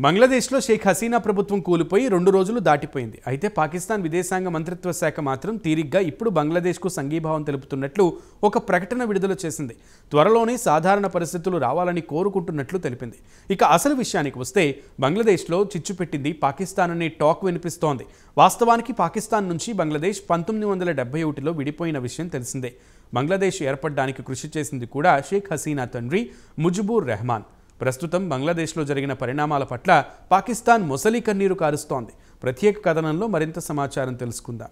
బంగ్లాదేశ్లో షేక్ హసీనా ప్రభుత్వం కూలిపోయి 2 రోజులు దాటిపోయింది. అయితే పాకిస్తాన్ విదేశాంగ మంత్రిత్వ శాఖ మాత్రం తీరిగ్గా ఇప్పుడు బంగ్లాదేశ్కు సంఘీభావం తెలుపుతున్నట్లు ఒక ప్రకటన విడుదల చేసింది. త్వరలోనే సాధారణ పరిస్థితులు రావాలని కోరుకుంటున్నట్లు తెలిపింది. ఇక అసలు విషయానికి వస్తే బంగ్లాదేశ్లో చిచ్చు పెట్టింది పాకిస్తాన్ అనే టాక్ వినిపిస్తోంది. వాస్తవానికి పాకిస్తాన్ నుంచి బంగ్లాదేశ్ 1971లో విడిపోయిన విషయం తెలిసిందే. బంగ్లాదేశ్ ఏర్పడడానికి కృషి చేసింది కూడా షేక్ హసీనా తండ్రి ముజిబూర్ రెహమాన్. ప్రస్తుతం బంగ్లాదేశ్లో జరిగిన పరిణామాల పట్ల పాకిస్తాన్ మొసలి కన్నీరు కారుస్తోంది. ప్రత్యేక కథనంలో మరింత సమాచారం తెలుసుకుందాం.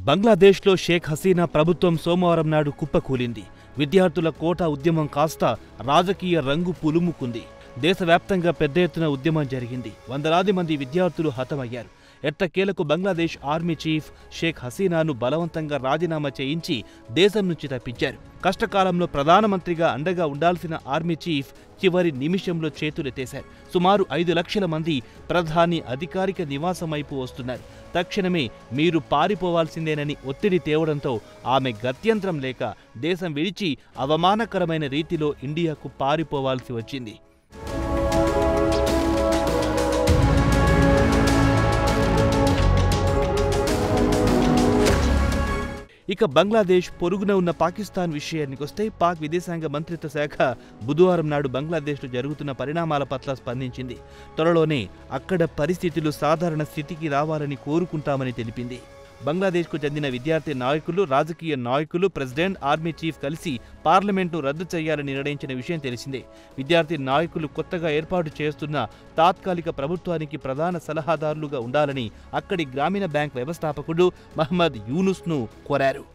బంగ్లాదేశ్లో షేక్ హసీనా ప్రభుత్వం సోమవారం నాడు కుప్పకూలింది. విద్యార్థుల కోటా ఉద్యమం కాస్త రాజకీయ రంగు పులుముకుంది. దేశవ్యాప్తంగా పెద్ద ఎత్తున ఉద్యమం జరిగింది. వందలాది మంది విద్యార్థులు హతమయ్యారు. ఎట్టకేలకు బంగ్లాదేశ్ ఆర్మీ చీఫ్ షేక్ హసీనాను బలవంతంగా రాజీనామా చేయించి దేశం నుంచి తప్పించారు. కష్టకాలంలో ప్రధానమంత్రిగా అండగా ఉండాల్సిన ఆర్మీ చీఫ్ చివరి నిమిషంలో చేతులెత్తేశారు. సుమారు 5 లక్షల మంది ప్రధాని అధికారిక నివాసం వైపు వస్తున్నారు. తక్షణమే మీరు పారిపోవాల్సిందేనని ఒత్తిడి తేవడంతో ఆమె గత్యంతరం లేక దేశం విడిచి అవమానకరమైన రీతిలో ఇండియాకు పారిపోవాల్సి వచ్చింది. ఇక బంగ్లాదేశ్ పొరుగున ఉన్న పాకిస్తాన్ విషయానికొస్తే పాక్ విదేశాంగ మంత్రిత్వ శాఖ బుధవారం నాడు బంగ్లాదేశ్లో జరుగుతున్న పరిణామాల పట్ల స్పందించింది. త్వరలోనే అక్కడ పరిస్థితులు సాధారణ స్థితికి రావాలని కోరుకుంటామని తెలిపింది. బంగ్లాదేశ్కు చెందిన విద్యార్థి నాయకులు, రాజకీయ నాయకులు, ప్రెసిడెంట్, ఆర్మీ చీఫ్ కలిసి పార్లమెంట్ను రద్దు చేయాలని నిర్ణయించిన విషయం తెలిసిందే. విద్యార్థి నాయకులు కొత్తగా ఏర్పాటు చేస్తున్న తాత్కాలిక ప్రభుత్వానికి ప్రధాన సలహాదారులుగా ఉండాలని అక్కడి గ్రామీణ బ్యాంక్ వ్యవస్థాపకుడు మహమ్మద్ యూనుస్ను కోరారు.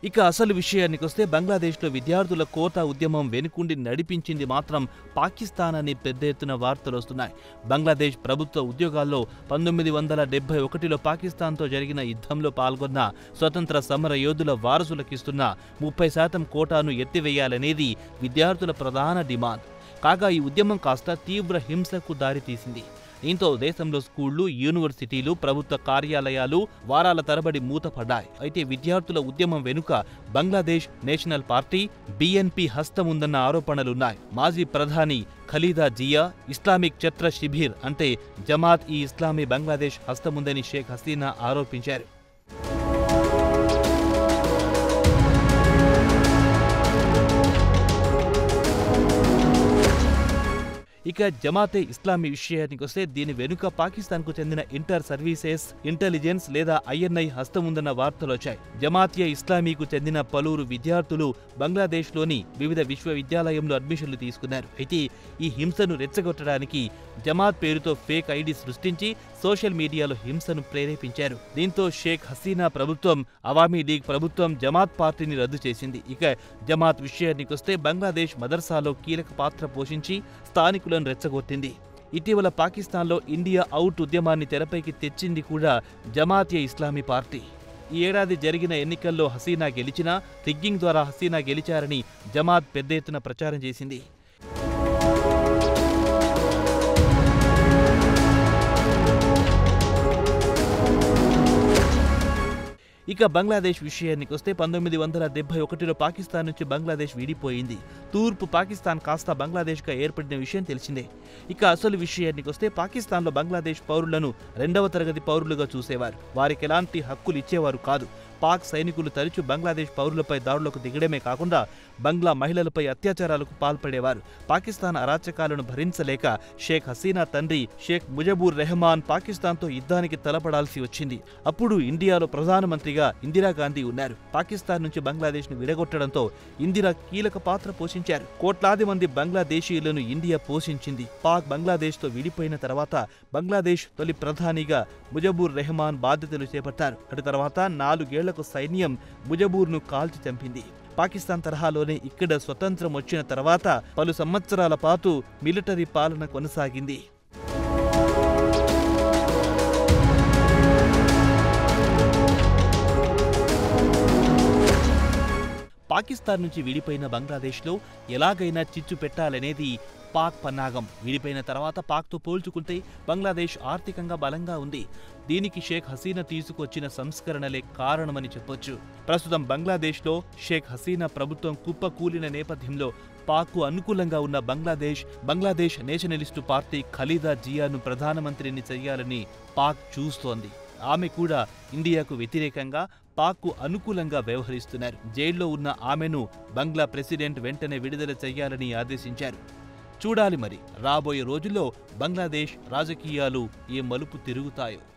ఇక అసలు విషయానికొస్తే బంగ్లాదేశ్లో విద్యార్థుల కోటా ఉద్యమం వెనుకుండి నడిపించింది మాత్రం పాకిస్తాన్ అని పెద్ద ఎత్తున వార్తలు వస్తున్నాయి. బంగ్లాదేశ్ ప్రభుత్వ ఉద్యోగాల్లో 1971లో పాకిస్తాన్తో జరిగిన యుద్ధంలో పాల్గొన్న స్వతంత్ర సమర యోధుల వారసులకిస్తున్న 30% కోటాను ఎత్తివేయాలనేది విద్యార్థుల ప్రధాన డిమాండ్. కాగా ఈ ఉద్యమం కాస్త తీవ్ర హింసకు దారితీసింది. దీంతో దేశంలో స్కూళ్లు, యూనివర్సిటీలు, ప్రభుత్వ కార్యాలయాలు వారాల తరబడి మూతపడ్డాయి. అయితే విద్యార్థుల ఉద్యమం వెనుక బంగ్లాదేశ్ నేషనల్ పార్టీ BNP హస్తముందన్న ఆరోపణలున్నాయి. మాజీ ప్రధాని ఖలీదా జియా, ఇస్లామిక్ ఛత్ర శిబిర్ అంటే జమాత్ ఈ ఇస్లామీ బంగ్లాదేశ్ హస్తముందని షేక్ హసీనా ఆరోపించారు. ఇక జమాతే ఇస్లామీ విషయానికొస్తే దీని వెనుక పాకిస్తాన్కు చెందిన ఇంటర్ సర్వీసెస్, ఇంటెలిజెన్స్ లేదా INI హస్తముందన్న వార్తలొచ్చాయి. జమాతియా ఇస్లామీకు చెందిన పలువురు విద్యార్థులు బంగ్లాదేశ్లోని వివిధ విశ్వవిద్యాలయంలో అడ్మిషన్లు తీసుకున్నారు. అయితే ఈ హింసను రెచ్చగొట్టడానికి జమాత్ పేరుతో ఫేక్ ఐడి సృష్టించి సోషల్ మీడియాలో హింసను ప్రేరేపించారు. దీంతో షేక్ హసీనా ప్రభుత్వం, అవామీ లీగ్ ప్రభుత్వం జమాత్ పార్టీని రద్దు చేసింది. ఇక జమాత్ విషయానికొస్తే బంగ్లాదేశ్ మదర్సాలో కీలక పాత్ర పోషించి స్థానికులను రెచ్చగొట్టింది. ఇటీవల పాకిస్తాన్లో ఇండియా అవుట్ ఉద్యమాన్ని తెరపైకి తెచ్చింది కూడా జమాతియా ఇస్లామీ పార్టీ. ఈ ఏడాది జరిగిన ఎన్నికల్లో హసీనా గెలిచినా రిగ్గింగ్ ద్వారా హసీనా గెలిచారని జమాత్ పెద్ద ఎత్తున ప్రచారం చేసింది. ఇక బంగ్లాదేశ్ విషయానికొస్తే 1971లో పాకిస్తాన్ నుంచి బంగ్లాదేశ్ విడిపోయింది. తూర్పు పాకిస్తాన్ కాస్త బంగ్లాదేశ్గా ఏర్పడిన విషయం తెలిసిందే. ఇక అసలు విషయానికొస్తే పాకిస్తాన్లో బంగ్లాదేశ్ పౌరులను 2వ తరగతి పౌరులుగా చూసేవారు. వారికి ఎలాంటి హక్కులు ఇచ్చేవారు కాదు. పాక్ సైనికులు తరచూ బంగ్లాదేశ్ పౌరులపై దాడులకు దిగడమే కాకుండా బంగ్లా మహిళలపై అత్యాచారాలకు పాల్పడేవారు. పాకిస్తాన్ అరాచకాలను భరించలేక షేక్ హసీనా తండ్రి షేక్ ముజిబూర్ రెహమాన్ పాకిస్తాన్తో యుద్ధానికి తలపడాల్సి వచ్చింది. అప్పుడు ఇండియాలో ప్రధానమంత్రిగా ఇందిరాగాంధీ ఉన్నారు. పాకిస్తాన్ నుంచి బంగ్లాదేశ్ను విడగొట్టడంతో ఇందిరా కీలక పాత్ర పోషించారు. కోట్లాది మంది బంగ్లాదేశీయులను ఇండియా పోషించింది. పాక్ బంగ్లాదేశ్తో విడిపోయిన తర్వాత బంగ్లాదేశ్ తొలి ప్రధానిగా ముజిబూర్ రెహమాన్ బాధ్యతలు చేపట్టారు. అటు తర్వాత 4 ఏళ్లకు సైన్యం ముజిబూర్ను కాల్చి చంపింది. పాకిస్తాన్ తరహాలోనే ఇక్కడ స్వతంత్రం వచ్చిన తర్వాత పలు సంవత్సరాల పాటు మిలిటరీ పాలన కొనసాగింది. పాకిస్తాన్ నుంచి విడిపోయిన బంగ్లాదేశ్లో ఎలాగైనా చిచ్చు పెట్టాలనేది పాక్ పన్నాగం. విడిపోయిన తర్వాత పాక్తో పోల్చుకుంటే బంగ్లాదేశ్ ఆర్థికంగా బలంగా ఉంది. దీనికి షేక్ హసీనా తీసుకొచ్చిన సంస్కరణలే కారణమని చెప్పొచ్చు. ప్రస్తుతం బంగ్లాదేశ్లో షేక్ హసీనా ప్రభుత్వం కుప్పకూలిన నేపథ్యంలో పాక్కు అనుకూలంగా ఉన్న బంగ్లాదేశ్ నేషనలిస్టు పార్టీ ఖలీదా జియాను ప్రధానమంత్రిని చేయాలని పాక్ చూస్తోంది. ఆమె కూడా ఇండియాకు వ్యతిరేకంగా పాక్కు అనుకూలంగా వ్యవహరిస్తున్నారు. జైల్లో ఉన్న ఆమెను బంగ్లా ప్రెసిడెంట్ వెంటనే విడుదల చేయాలని ఆదేశించారు. చూడాలి మరి రాబోయే రోజుల్లో బంగ్లాదేశ్ రాజకీయాలు ఏ మలుపు తిరుగుతాయో.